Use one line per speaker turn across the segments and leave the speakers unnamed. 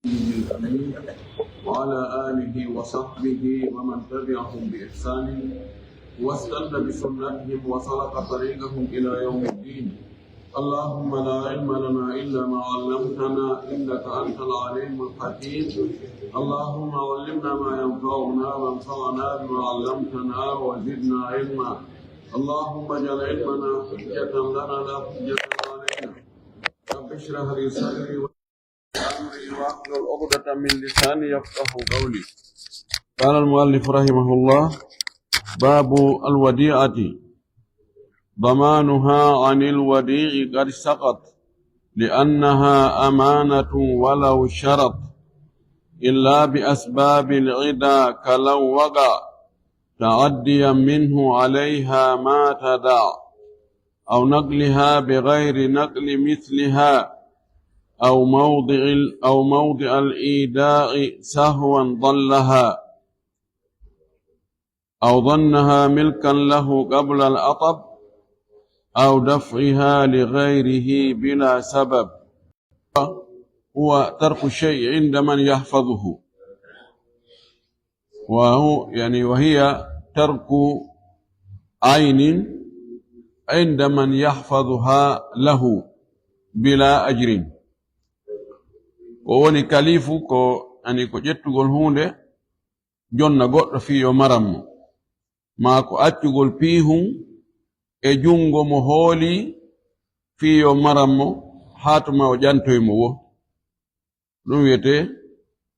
الأمين وعلى آله وصحبه ومن تبعهم بإحسان واستنى بسنتهم وسلك طريقهم إلى يوم الدين. اللهم لا علم لنا إلا ما علمتنا إنك أنت العليم الحكيم. اللهم علمنا ما ينفعنا وانفعنا بما علمتنا وزدنا علما. اللهم اجعل علمنا حجة لنا لا حجة علينا. رب اشرح لي صدري وأمري واحلل عقدة من لساني يفقهوا قولي. قال المؤلف رحمه الله: باب الوديعة. ضمانها عن الوديع قد سقط لأنها أمانة ولو شرط إلا بأسباب العدا كلو وقع تعديا منه عليها ما تدع أو نقلها بغير نقل مثلها أو موضع الإيداع سهوا ضلها أو ظنها ملكا له قبل الأطب أو دفعها لغيره بلا سبب. هو ترك الشيء عند من يحفظه، وهي ترك عين عند من يحفظها له بلا أجر. ووني كاليفو ko ƴettugol hunde jonna goɗɗo fiyo maranmo, ma ko accugol piihum e jungo mo hooli fiyo maranmo haa tuma o ƴantoymo wo, ɗum wiyete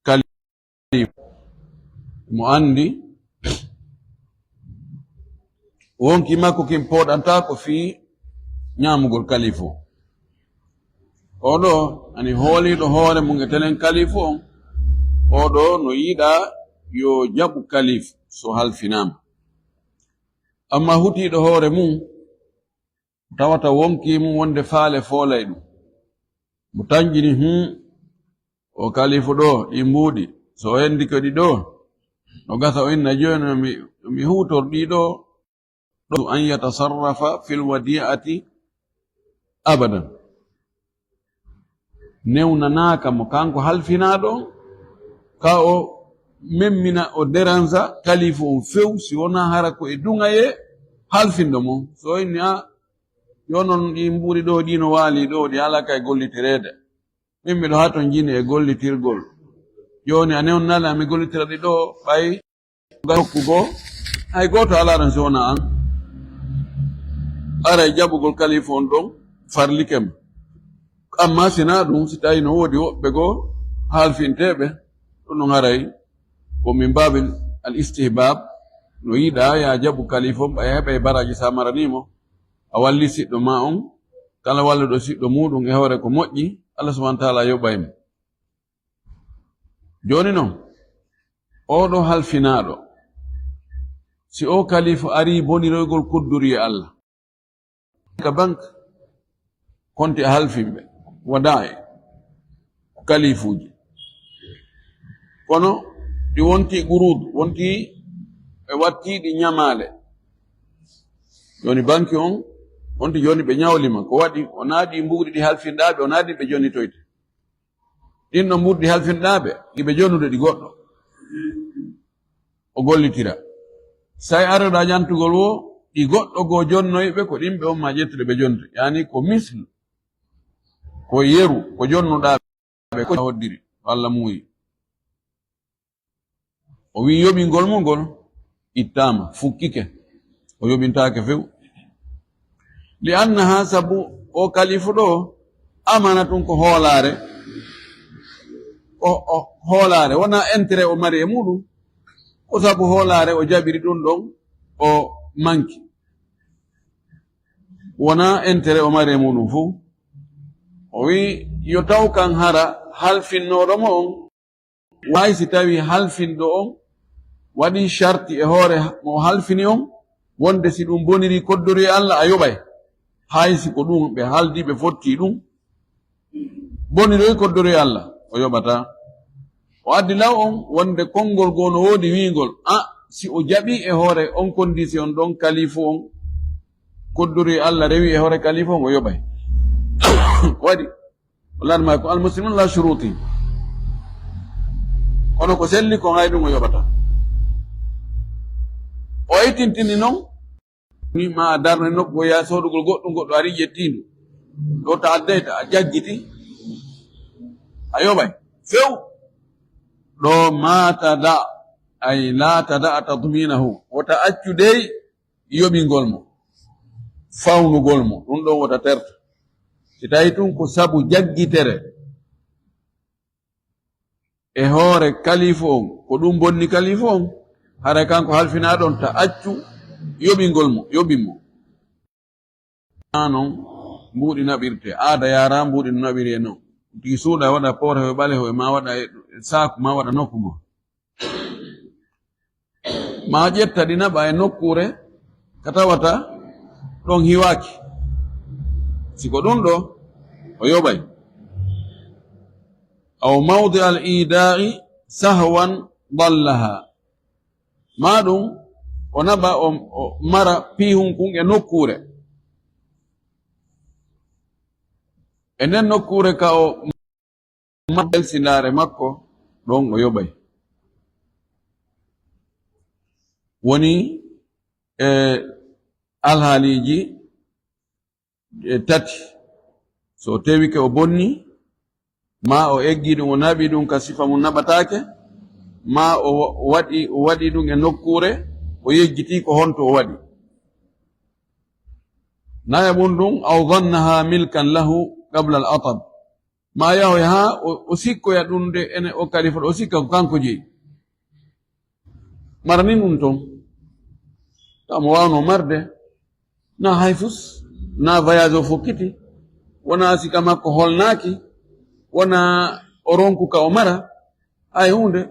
kalifu. Mo andi wonki makko kin poɗanta ko fii ñamugol kalifu. Oɗo ani hooliɗo hoore mum e telen kalifu on, oɗo no yiɗa yo jaɓu kalifu so halfinama. Amma hutiɗo hoore mum tawata wonki mum wonde faale foolay ɗum, mo tanjini o kalifu ɗo ɗi mbuuɗi, so o hendi ko ɗi ɗo no gasa o inna joni mi hutor ɗi ɗo an yatasarrafa fil wadi'ati abadan. Newnanaka mo kanko halfinaɗo ka o memmina o dérange kalifu on few si wona hara ko e dungaye halfindo mo. So inni yonon ɗi mburi ɗo ɗino waali ɗo ɗi halaka e gollitirede, min miɗo ha ton jini e gollitirgol, joni a newnala mi gollitira ɗi ɗo ɓay hokkugo hay goto alaɗon si wona an. Ara e jaɓugol kalifu on ɗon farlikem. Amma sina ɗum si tawi no woodi woɓɓe goo halfinteɓe, ɗum ɗon haray ko min babil al istihbab, no yiɗa ya jaɓu kalifon ɓa heɓa e baraji samaranimo a walli siɗɗo ma on, kala walluɗo siɗɗo muɗum e hoore ko moƴƴi, Allah subhanahu wa ta'ala yoɓaymo. Joni noon oɗo halfinaɗo si o kalifu ari boniroygol kodduri e Allah ka banque konti a halfinɓe wadae kalifuji, kono ɗi wonti gurud, wonti ɓe wattiɗi ñamale. Joni banque on wonti joni ɓe ñawlima ko waɗi o naaɗi mbuɗi ɗi halfinɗaɓe, o naaɗi ɓe joni toyte ɗin ɗo mbuɗi ɗi halfinɗaɓe ɗiɓe jonude ɗi goɗɗo o gollitira. Sai aroɗa ñantugol wo ɗi goɗɗo goo jonnoyɓe ko ɗimɓe on ma ƴettude ɓe jonde, yani ko mislu ko yeru ko jonnuɗaɓe ko hoddiri Allah muuyi. O wi yoɓingol mo ngol ittama fukkike, o yoɓintake few. Li annaha, sabu o kalifu ɗo amana tun ko hoolare, o hoolare wona intérêt o mari e muɗum, ko sabu hoolare o jaɓiri ɗum ɗon o manki, wona intérêt o mari e muɗum fuu. O wi yo taw kan hara halfinnoɗo mo on wayi si tawi halfinɗo on waɗi sharti e hoore mo halfini on, wonde si ɗum boniri koddori Allah a yoɓay, haysi ko ɗum ɓe haldi ɓe fotti ɗum boniroy koddori Allah o yoɓata. O addi law on wonde konngol goo no woodi wiingol si o jaɓi e hoore on condition ɗon kalifu on koddori Allah rewi e hoore kalifu on o yoɓay. waɗi wallahi ma ko almuslimun la shuruti ono ko selli ko ngay ɗum o yoɓata o yitintini noon ni ma darne nokku ya soodugol goɗɗo ari ƴettindu ɗo ta addayta a jaggiti a yoɓay few ɗo ma tada ay la tada tadminahu wota accu dey yoɓingol mo fawnugol mo ɗum ɗon wota terta si tawi tun ko sabu jaggitere e hoore kalifu on ko ɗum bonni kalifu on hara kanko halfina ɗon ta accu yoɓingol mo yoɓinmo non mbuɗi naɓirte aada yara mbuɗi no naɓiri e noon tigi suuɗa waɗa poore hoye ɓale hoye ma waɗa saaku ma waɗa nokkugo ma ƴetta ɗi naɓa e nokkure ka tawata ɗon hiwaki siko ɗum ɗo o yoɓay aw mawdi al ida'i sahwan dallaha ma ɗum o naɓa o mara pihun kun e nokkure e nden nokkure ka o elsindare makko ɗon o yoɓay woni alhaaliji tati so tewike o bonni ma o eggi ɗum o naɓi ɗum ka sifa mum naɓatake ma o waɗi ɗum e nokkure o yejjiti ko honto o waɗi naya mum ɗum aw dhannaha milkan lahu qabla al atab ma yahoy ha o sikkoya ɗum de ene o kalifa o sikka ko kanko jeyi marani ɗum ton tamo wawno marde na hayfus na voyage o fokkiti wona sika makko holnaki wona o ronku ka o mara hay hunde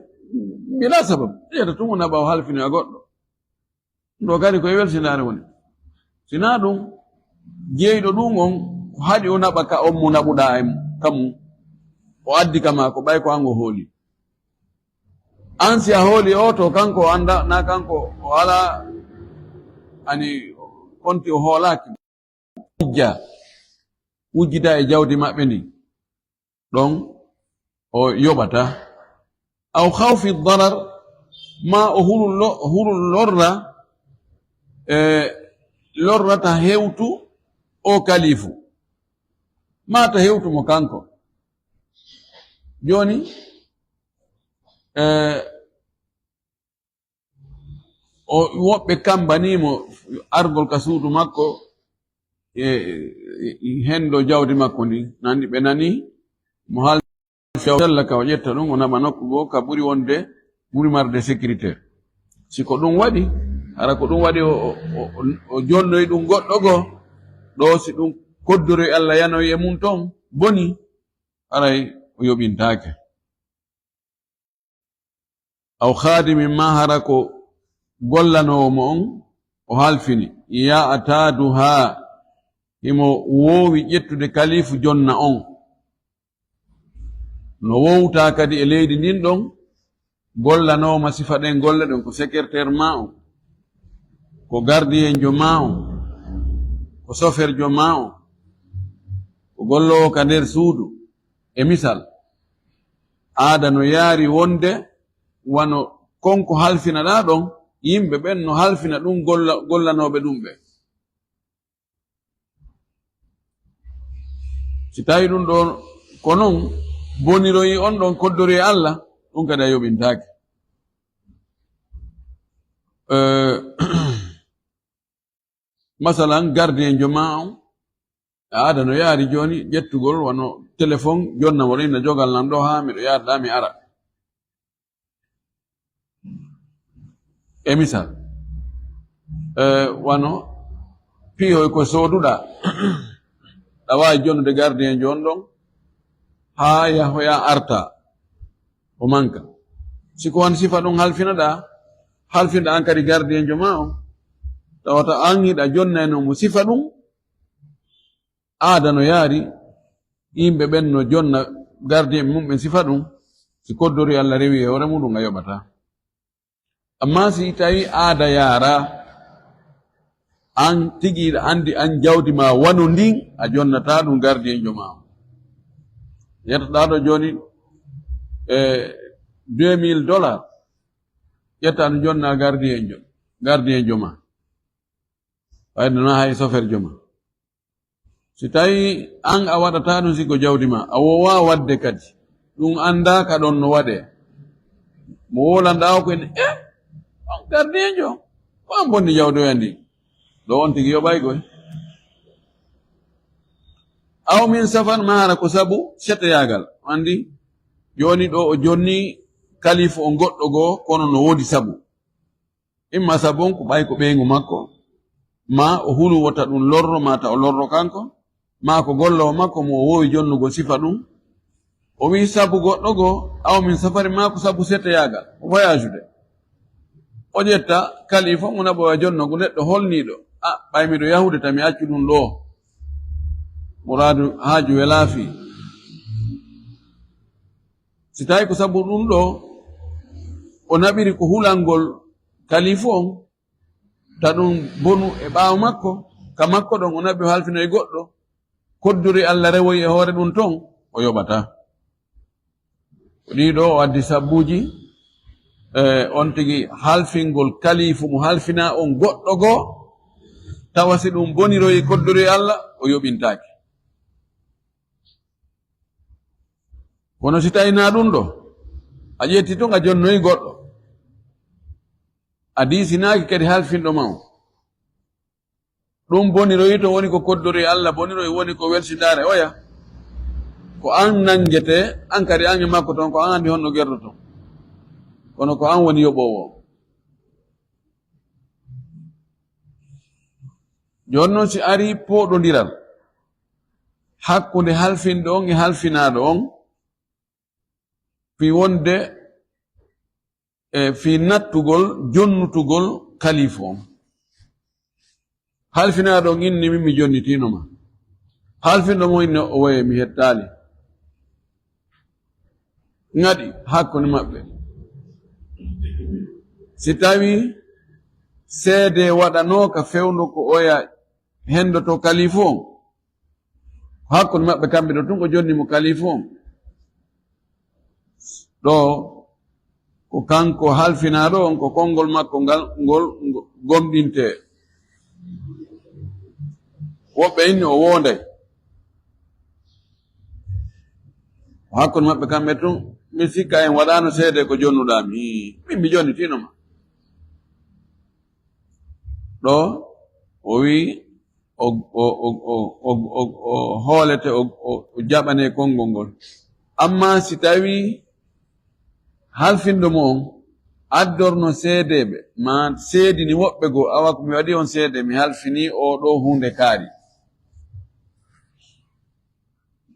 bila sabab ƴeta tun o naɓa o halfinoya goɗɗo ɗo kadi koye welsinare woni sina ɗum jeyɗo ɗum on haɗi o naɓa ka on mo naɓuɗa e kamum o addi kama ko ɓay ko hango hooli an si a hooli o to kanko o anda na kanko o ala ani konti o hoolaki ujja wujjida e jawdi maɓɓe ndi ɗon o yoɓata aw khawfi darar ma o hulu lorrata hewtu o kalifu mata hewtu mo kanko joni o woɓɓe kambanimo argol ka suudu makko hendo jawdi makko ndi nandi ɓe nani mo halfella ka o ƴetta ɗum o naɓa nokku go ka ɓuri wonde ɓuri marde sécurité siko ɗum waɗi hara ko ɗum waɗi o jonnoyi ɗum goɗɗo go ɗo si ɗum koddoroy Allah yanoyi e mum ton boni haray o yoɓintake aw khadimin ma hara ko gollanowo mo on o halfini ya ataduha himo wowi ƴettude kalifu jonna on no wowta kadi e leydi ndin ɗon gollanowoma sifa ɗen golle ɗon ko secrétaire ma on ko gardien jo ma on ko chauffeur jo ma on ko gollowo ka nder suudu e misal aada no yaari wonde wano konko halfinaɗa ɗon yimɓe ɓen no halfina ɗum gollanoɓe ɗum ɓe si tawi ɗum ɗo ko non boniroyi on ɗon koddori e Allah ɗum kadi a yoɓintake masalan gardien jo ma on aada no yaari joni ƴettugol wano téléphone jonna mo ɗinna jogal nan ɗo ha miɗo yarda mi ara e misal wano piihoy ko sooduɗa ɗa wawi jonnude gardien jon ɗon ha yahoya arta o manka siko wan sifa ɗum halfinaɗa an kadi gardien jo ma on tawata an hiɗa jonnayno mo sifa ɗum aada no yaari yimɓe ɓen no jonna gardien ɓe mumɓe sifa ɗum si koddori Allah rewi e hoore muɗum a yoɓata amma si tawi aada yaara an tigi andi an jawdi ma wano ndin a jonnata ɗum gardien jo ma yettoɗa ɗo joni $2,000 yettan jonna gardien joma ayna hay sofer joma si tawi an a waɗata ɗum sigo jawdi ma a wowa wadde kadi ɗum anda ka ɗon no waɗe mo wolanda ko en gardien jo ko an bonni jawdi o yandi ɗo on tigi yoɓay koy aw min safan mahara ko sabu seteyagal andi joni ɗo o jonni kalifu on goɗɗo goo kono no wodi sabu imma sabu on ko ɓay ko ɓeygu makko ma o hulu wota ɗum lorro mata o lorro kanko ma ko gollowo makko mo o wowi jonnugo sifa ɗum o wi sabu goɗɗo goo aw min safari ma ko sabu seteyagal o voyage de o ƴetta kalifa mo naɓoya jonnogo neɗɗo holniɗo ɓaymiɗo yahude tami accu ɗum ɗo muradu haaju welaafi si tawi ko sabu ɗum ɗo o naɓiri ko hulangol kalifu on ta ɗum bonu e ɓaawo makko ka makko ɗon o naɓi o halfino e goɗɗo kodduri Allah rewoyi e hoore ɗum ton o yoɓata ɗiɗo o addi sabbuji on tigi halfingol kalifu mo halfina on goɗɗo goo tawa si ɗum boniroyi kodduri Allah o yoɓintaki kono si tawi na ɗum ɗo a ƴetti tun a jonnoyi goɗɗo a disinaki kadi halfinɗo ma o ɗum boniroyi to woni ko koddori Allah boniroyi woni ko welsidare oya ko an nangete an kadi an e makko ton ko an andi honno gerdo ton kono ko an woni yoɓowo joni noon si ari poɗodiral hakkude halfinɗo on e halfinaɗo on fi wonde fi nattugol jonnutugol kalifu on halfinaɗo on inni min mi jonnitinoma halfinɗo mo inni o woye mi hettali ngaɗi hakkude maɓɓe si tawi seede waɗanoka fewndo ko oya hendoto kalifu on hakkude maɓɓe kamɓe ɗo tun ko jonnimo kalifu on ɗo ko kanko halfinaɗo on ko konngol makko ngol gomɗinte woɓɓe inni o wonday hakkude maɓɓe kamɓe tun mi sikka en waɗano seede ko jonnuɗami min mi jonnitinoma ɗo o wi o hoolete o jaɓane konngol ngol amma si tawi halfinɗo mo on addorno seedeɓe ma seedini woɓɓe goo awa ko mi waɗi on seede mi halfini o ɗo hunde kaari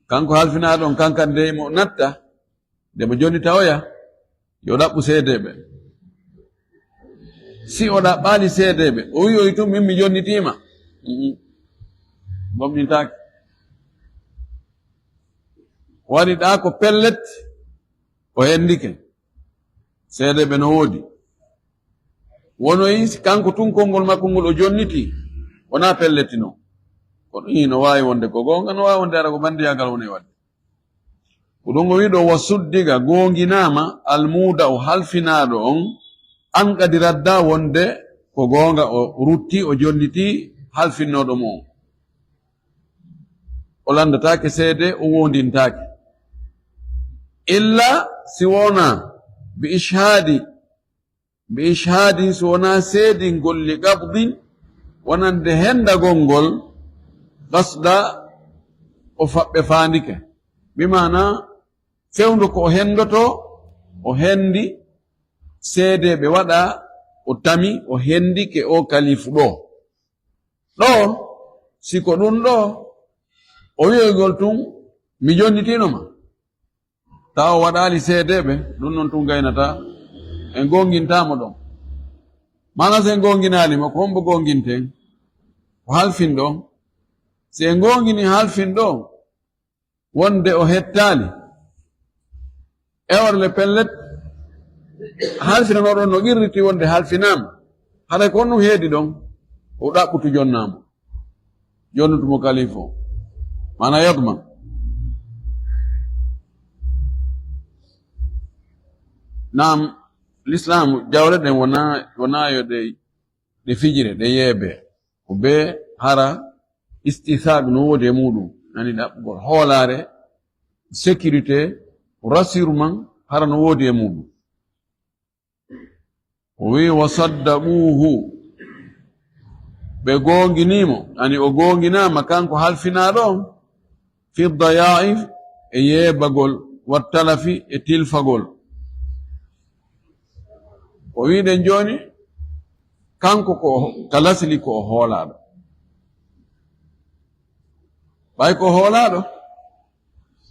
kanko halfinaɗo on kankan nde mo natta nde mo joni tawoya yo ɗaɓɓu seedeɓe si o ɗaɓɓali seedeɓe o wi oy tum min mi jonnitima gomɗintaki waɗi ɗa ko pellet o hendike seedeɓe no woodi wono yi kanko tun konngol makko ngol o jonniti wona pelletino ko ɗum yi no wawi wonde ko gonga no wawi wonde ara ko bandiyagal woni wadde ko ɗum o wiɗo wa suddiga gonginama almuda o halfinaɗo on an kadi radda wonde ko gonga o rutti o jonniti halfinnoɗo mo o landatake seede o wondintake illa si wona bi ishhadi so wona seedingol li qabdin wonande hendagol ngol qasda o faɓɓe faandike bimana fewndo ko o hendoto o hendi seedeɓe waɗa o tami o hendike o kalifu ɗo siko ɗum ɗo o wi'ogol tun mi jonnitinoma ta o waɗali seedeɓe ɗum noon tun gaynata en gongintamo ɗon mana so en gonginalima ko hombo gonginten ko halfinɗo si en gongini halfinɗo wonde o hettali eworle pellet halfinanoɗon no qirriti wonde halfinama haɗa ko ɗum heedi ɗon o ɗaɓɓutu jonnamo jonnutumo kalifo mana yadman nam l'islam jawle den wona yo de fijire de yebe ko be hara istithag no wode mudum nani dabbugol hoolare sécurité rassurement hara no wode mudum wi wasaddamuhu be gonginimo ani o gonginama kanko halfinaɗo fi dayaif e yebagol wattalafi e tilfagol o wiɗen joni kanko ko talasli ko hoolaɗo ɓay ko hoolaɗo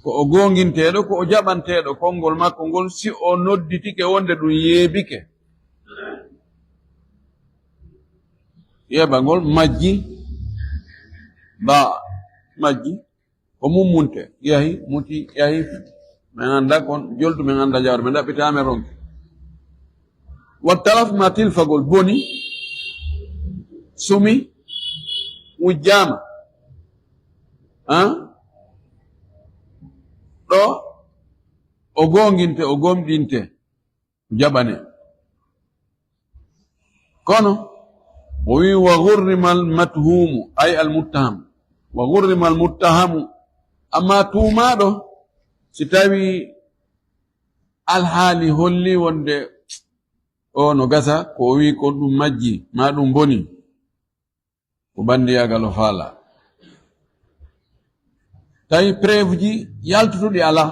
ko o gonginteɗo ko o jaɓanteɗo konngol makko ngol si o nodditike wonde ɗum yeebike yeɓagol majji majji ko mummunte yahi muti yahi min anda kon joldu min anda jawre min ɗaɓɓitame ronke wattalaf ma tilfagol boni sumi wujjama ɗo o gonginte o gomɗinte jaɓane kono o wi wa gurrima almathumu ay almuttaham wa gurrima almuttahamu amma tuumaɗo si tawi alhaali holli wonde o no gasa ko o wi ko ɗum majji ma ɗum boni ko bandiyagal o faala tawi preuve ji yaltutuɗi ala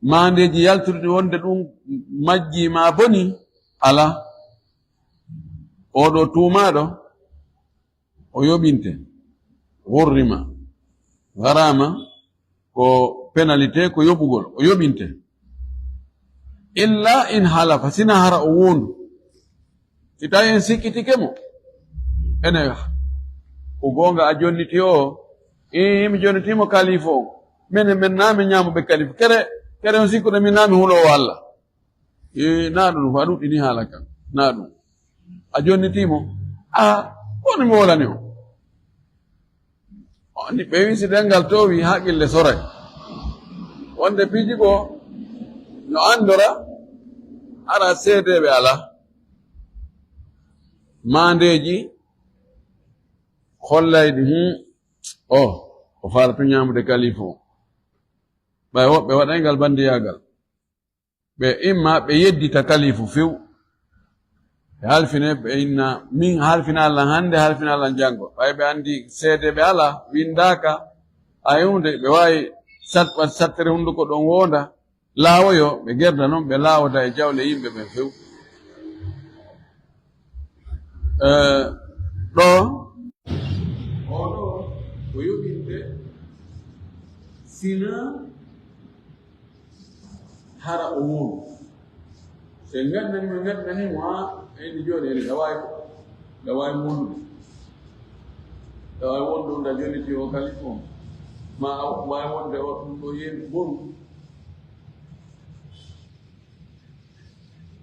mandeji yaltutuɗi wonde ɗum majji ma boni ala oɗo tuumaɗo o yoɓinte gurrima garama ko pénalité ko yoɓugol o yoɓinte illa in halafa sina hara o wondu si tawi en sikkitike mo ene ko gonga a jonniti o mi jonnitimo kalifa o min nami ñamoɓe kalifa kere on sikkuɗo min nami hulowo Allah na ɗum fa ɗuɗɗini haala kan na ɗum a jonnitimo woni mi wolani o ni ɓe wi si ɗengal towi haqqille soray wonde piiji ko no andora ara seedeɓe ala mandeji hollaydi o faratu ñamude kalifa o ɓay woɓɓe waɗaygal bandiyagal ɓe imma ɓe yeddita kalifu few ɓe halfine ɓe inna min halfina Allah hande halfina Allah jango ɓay ɓe andi seedeɓe ala windaka a hunde ɓe wawi wat sattere hunduko ɗon wonda laawoyo ɓe gerda noon ɓe laawota e jawle yimɓe ɓe few ɗo oɗo ko yoɓinte sina hara o wonu se gaɗɗanimo ha eni joni ene ɗawawi wondude ɗawawi wondu da joniti o kalifa o ma wawi wonde o ɗum ɗo yeeɓi bonu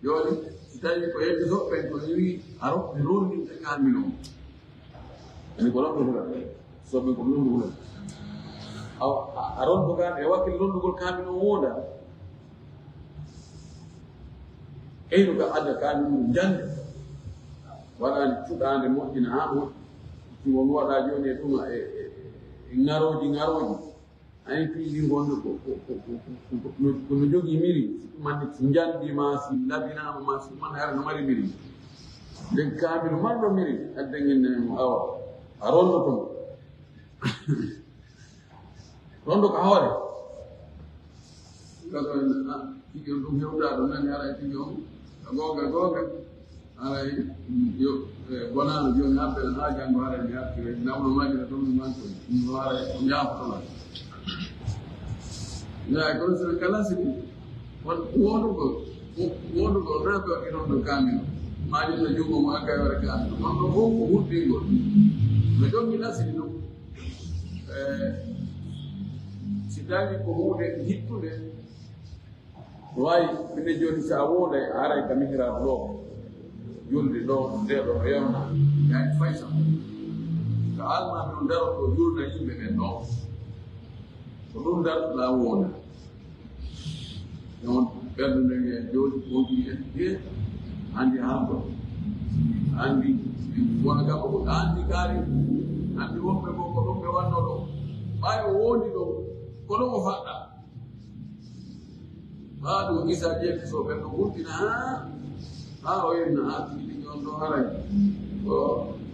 joni si tawi ko yeddi soɓɓen ko wi aro ɓe londinde kamino o ene ko ɗon ɗo huɗat soɓɓen ko londu huɗat a ronto kan e wakkil londugol kamino o wonda eyno ka adda kamino jande waɗani cuɗande moƴƴina ha moƴƴi won waɗa joni e ɗuma e ŋaroji ani piiji gonɗo kono jogii miri ɗumande si jandima si labinama ma si man hara no mari miri nden kamino manɗo miri addeŋennemo awa a rondotomo rondo ko hoore tigi on ɗum hewɗa ɗum nani ara tigi on gonga aray yo gonano joni haɓɓe ha janggo hara mi artire nawno majina ɗum manko ɗum ara ko jaafotola yaay kono sene kala siki wodugo naɓe waɗi ɗon ɗo kamino majinno jugo mo agga wara kamino on ɗo fof ko huɗɗingol no jogui nasiri ɗum si tawi ko hunde hittude wawi mine joni sa woda a aray ka mihiraɓe ɗo julde ɗo ndeɗo no yewna yani faysa so almami no daro ɗo julna yimɓe ɓen ɗo ko ɗum dar la woda non ɓernde nde jooɗi wonti e andi halko andi wona gabba ko andi kaari andi wonɓe ko ko ɗum ɓe wanno ɗo ɓay o wondi ɗo ko ɗum o faɗɗa haa ɗum isa jeeki so ɓen ɗo wurtina ha o yenna ha tiiɗi on ɗo haray o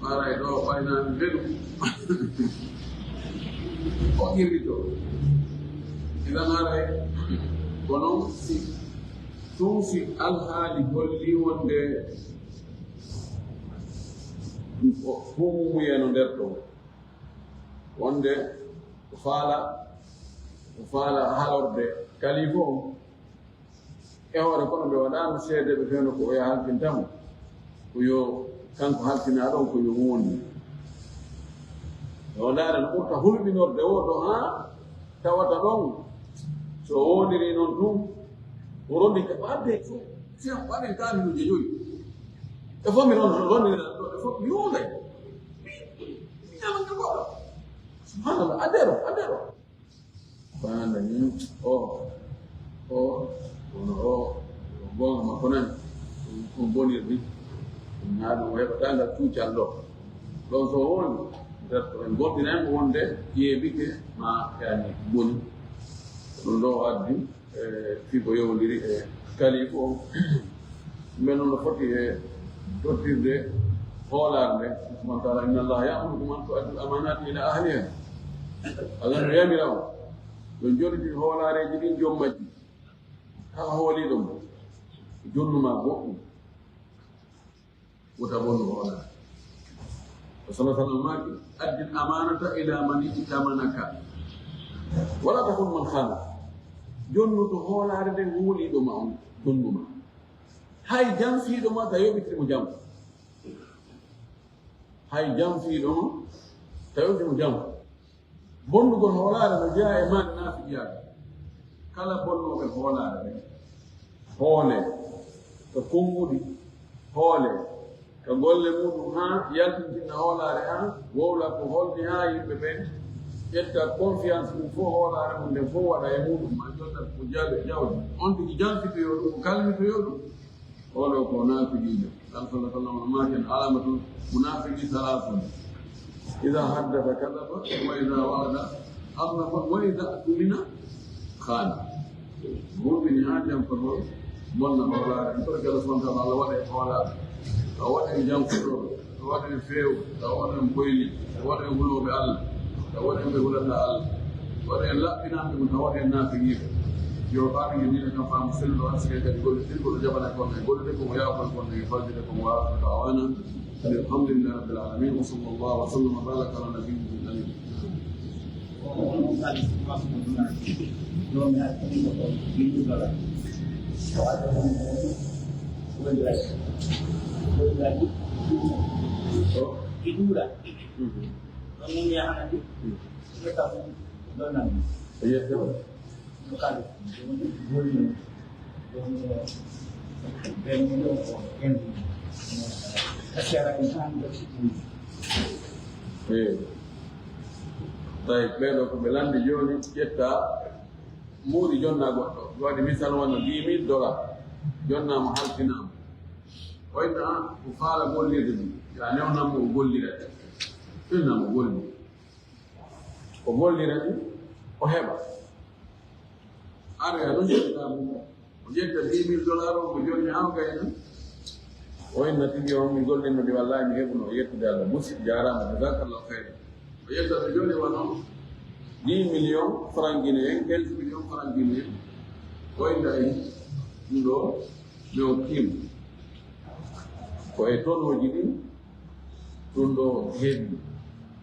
haray ɗo ɓaynami mbeɗu o irrito idan haray ko noon si ɗum si alhaali golli wonde humumuyeno nder ɗo wonde ko faala halorde kalifa o e hoore kono ɓe waɗano seede ɓe fewno ko o yaha halfintamo ko yo kanko halfina ɗon ko yo wondi o ndaara no ɓurta hulɓinorde o ɗo ha tawata ɗon so wondiri noon ɗum o rondi ka ɓadde fof ɓaɗen kaminuji joyi e fof mi rondira ɗo e fof mi wonday mi ñamanka goɗɗo subhanallah addero banda ni o gonga makko nani ɗum bonirɗi na ɗum heɓata ngal cuucal ɗo ɗon so wondi nder to en goɗɗinanmo wonde ƴeebike ma yani boni ɗum ɗo addi fibo yowndiri e kalifa o mbe noon no foti e tottirde hoolaare nde subhanahu wa taala inna allaha yamurukum an tu'addu amanati ila ahliha allah no yamira on yo joɗitir hoolaareji ɗin joom majji haa hooliɗo mo jonnuma goɗɗum wota bonno hoolaare o sala sallam maki addil amanata ila man itamanaka wala takun man khana jonnuto hoolaare nden wuuliɗo ma on jonnuma hay jam fiiɗo ma ta yoɓitirimo jam hay jam fiiɗo ma ta yoɓitimo jam bonnugol hoolaare no jeeya e maɗe naafiƴaade kala bonnoɓe hoolaare ɓe hoole ko konnguɗi hoole ko golle muɗum ha yaltintinna hoolaare ha wowla ko holni ha yimɓe ɓe ƴetta confiance mum fof hoolaare mum nden fof waɗa e muɗum ma jottat ko jaaɓe jawdi on tigi janfitoyo ɗum ko kalmitoyo ɗum oɗo ko naafiqiijo tan sala sallam no maken alamatul munafiqi salasun ida haddata kadaba wa ida wa'ada akhlafa wa ida tumina khana mu'mini ha jam ko bonna hoolaare ɗum torgala sonta Allah waɗa e hoolaare a waɗen jankuɗoɓe a waɗen feew a waɗen boyli a waɗen huloɓe Allah a waɗen ɓe hulata Allah waɗen laɓɓinaɓe mum a waɗen naafiqiiɓe yo ɓaɓe ndina kam faamu selluɗo arsike kadi golle tirgoɗo jaɓana konne golle ɗe komo yaafol konne e faldide komo wawa to awana alhamdulillah rabbil alamin wa sallallahu wa sallam wa baraka ala nabiyyihi amin
Idura. Ini yang ada di kita donam.
Iya, betul.
Bukan. Gol. Dan kan secara insan bersih.
Baik, ɓeɗo ko ɓe landi joni ƴetta muuri jonna goɗɗo waɗi misal wona $10,000 jonnama halfinama wayna ko faala gollirde ɗum ya newnanmo o gollirete innamo golli o gollira ɗum o heɓa ara noon ƴetta mum o ƴetta $10,000 o ko jonni hawgayna o inna tigi on mi gollinno ɗi wallahi mi heɓuno o yettude Allah musidɗo jarama jazakallahu khayran o yettata joni wono 10 millions francs guinéen 15 millions francs guinéen o inna e ɗum ɗo mi o kim ko e tonnoji ɗin ɗum ɗo heeɓi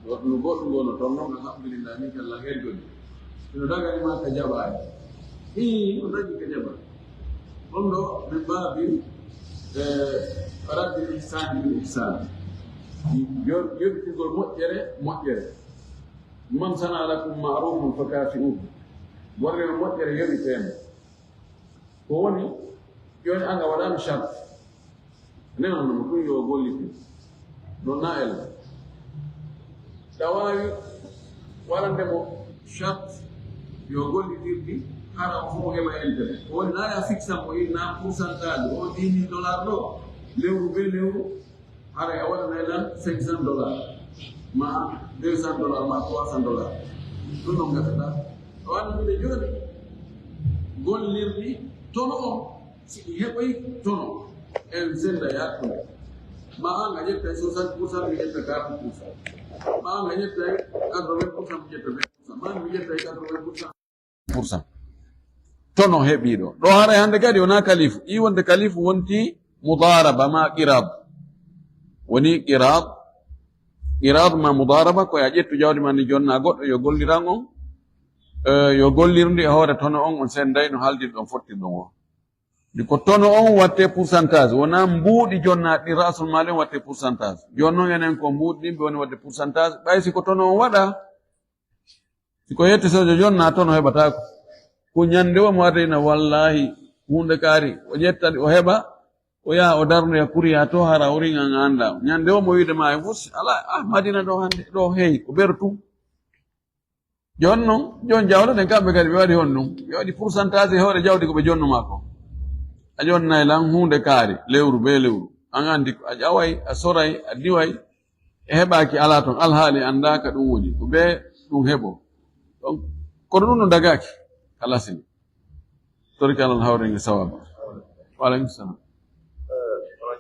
no goɗɗum ngo no ton noon alhamdulillah min kalla heddodi ino daganima ka jaɓaani o dañi ka jaɓa ɗum ɗo min mbaabi radde ihsani bil ihsan yoɓitigol moƴƴere man sana lakum ma'rufun fa kafi'uhu worrere moƴƴere yoɓiteemo ko woni joni anga waɗano charte nenanomo ɗum yo golliti no nael tawawi warandemo charte yo gollitirɗi hara o heba intérêt o na fixa mo ina pourcentage o $10,000 do lewru be lewru hara e wala lan $500 ma $200 ma $300 ɗum non gatata o andude joni gollirdi tono o si heɓoy tono en senda yakkude ma an a ƴetta 60% mi ƴetta 40%, ma an a ƴetta 80% mi ƴetta 20%, ma mi ƴetta 80%. Tono heɓiɗo ɗo hara hande kadi wona kalifu i wonde kalifu wonti mudaraba ma qirad woni qirad ma mudaraba koye a ƴettu jawdi ma ni jonna goɗɗo yo golliran on yo gollirndi e hoore tono on senday no haaldir ɗon fottirɗon o di ko tono on watte pourcentage wona mbuuɗi jonna ɗi rasul malen watte pourcentage joni noon enen ko mbuuɗi ɗin ɓe woni wadde pourcentage ɓay siko tono on waɗa siko yetti sojo jonna tono heɓatako ko ñande o mo warrina wallahi hunde kaari o ƴettani o heɓa o yaha o darnoya kuriya to hara o ringa anda ñande o mo wiide ma e fus ala madina ɗo hande ɗo heeyi ko ɓeru tum joni noon joni jawɗo ɗen kamɓe kadi ɓe waɗi hon ɗum ɓe waɗi pourcentage e hoore jawdi ko ɓe jonnuma ko a jonnay lan hunde kaari lewru be lewru an andi a ƴaway a soray a diway e heɓaki ala toon alhaali andaka ɗum woni ko ɓe ɗum heɓo donc kono ɗum no dagaki kala sini torki alal hawrenge sawaba waaleykum salam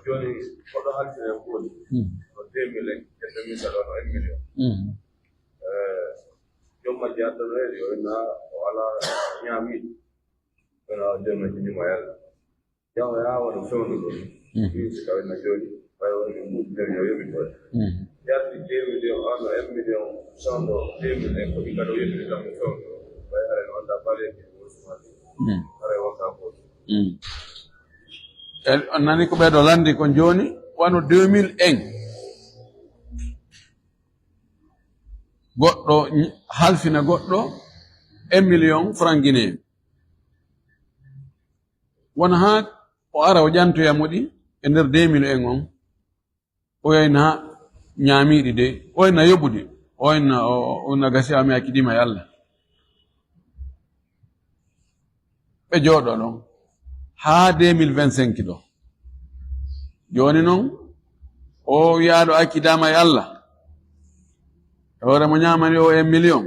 joni koɗo haltine kuuni no 2000 en ƴetta misal ono 1 million jommajji addono heɗi o inna o ala ñaamiɗo ona jonna jinima yalla jaw yawano fewnu ɗon si kawinna joni ɓay woni mbuɗi nden yo yoɓitoɗe yardi 2 million ano 1 million sando 2000 en ko ɗi kadi o yoɓiri tan mo fewnu ɓay haren wonda baleji wosumade hara wonta foto
on nani ko ɓeɗo landi ko joni wano 2001 goɗɗo halfina goɗɗo 1 million franc guinéen wona ha o ara o ƴantoyamo ɗi e nder 2001 on o yayna ñaamiɗi de o yayna yoɓude o yayna ona gasi ami hakkidima e Allah ɓe jooɗo ɗon ha 2025 ɗo joni noon o wiyaɗo akkidama e Allah e hoore mo ñamani o 1 million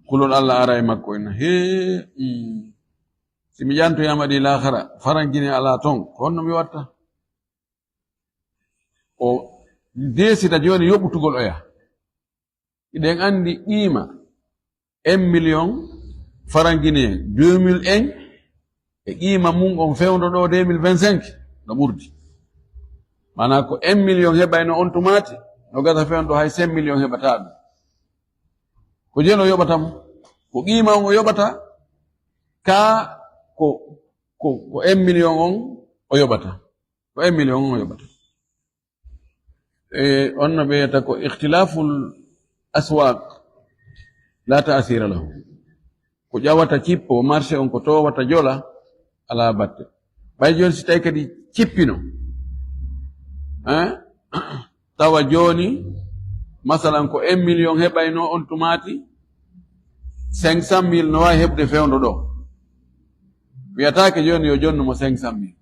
kulol Allah ara e makko ena he si mi ƴantoyama ɗi lahara farankine ala ton ko honno mi watta o desita joni yoɓutugol oya iɗen andi qima 1 million farankine 2001 e qima mum on fewdo ɗo 2025 no ɓurdi mana ko 1 million heɓayno on tumati no gata fewndo hay 5 million heɓata ɗum ko jeno yoɓatamo ko qima on o yoɓata ka ko 1 million on o yoɓata ko 1 million on o yoɓata on no ɓeyata ko ikhtilaful aswaq la ta'sira lahu ko ƴawata cippo marché on ko towata jola ala batte ɓay joni si tawi kadi cippino tawa joni masalan ko 1 million heɓayno on tumati 500,000 no wawi heɓde fewndo ɗo wiyatake joni yo jonnumo 500,000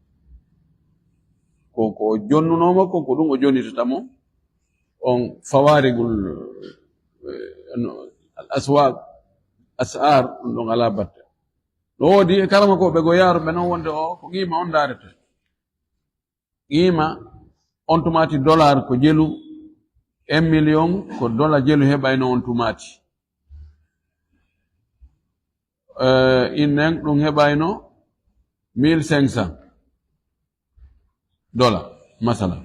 ko jonnunomo ko ɗum o jonnitatamo on fawarigol al aswaq asar ɗum ɗon ala batte no woodi e kalama ko ɓe go yaruɓe noon wonde o ko qima on darete qima on tumati dollar ko jelu 1 million ko dollar jelu heɓayno on tumati innen ɗum heɓayno 1500 dollar masala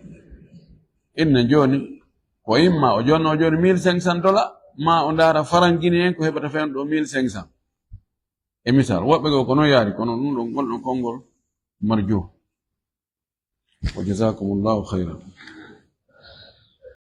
inne joni ko imma o jonno joni 1500 dollar ma o ndara farankine en ko heɓata fen ɗo 1500 e misal woɓɓe go ko noon yaari kono ɗum ɗon gonɗon konngol marjo wa jazakumullahu khayran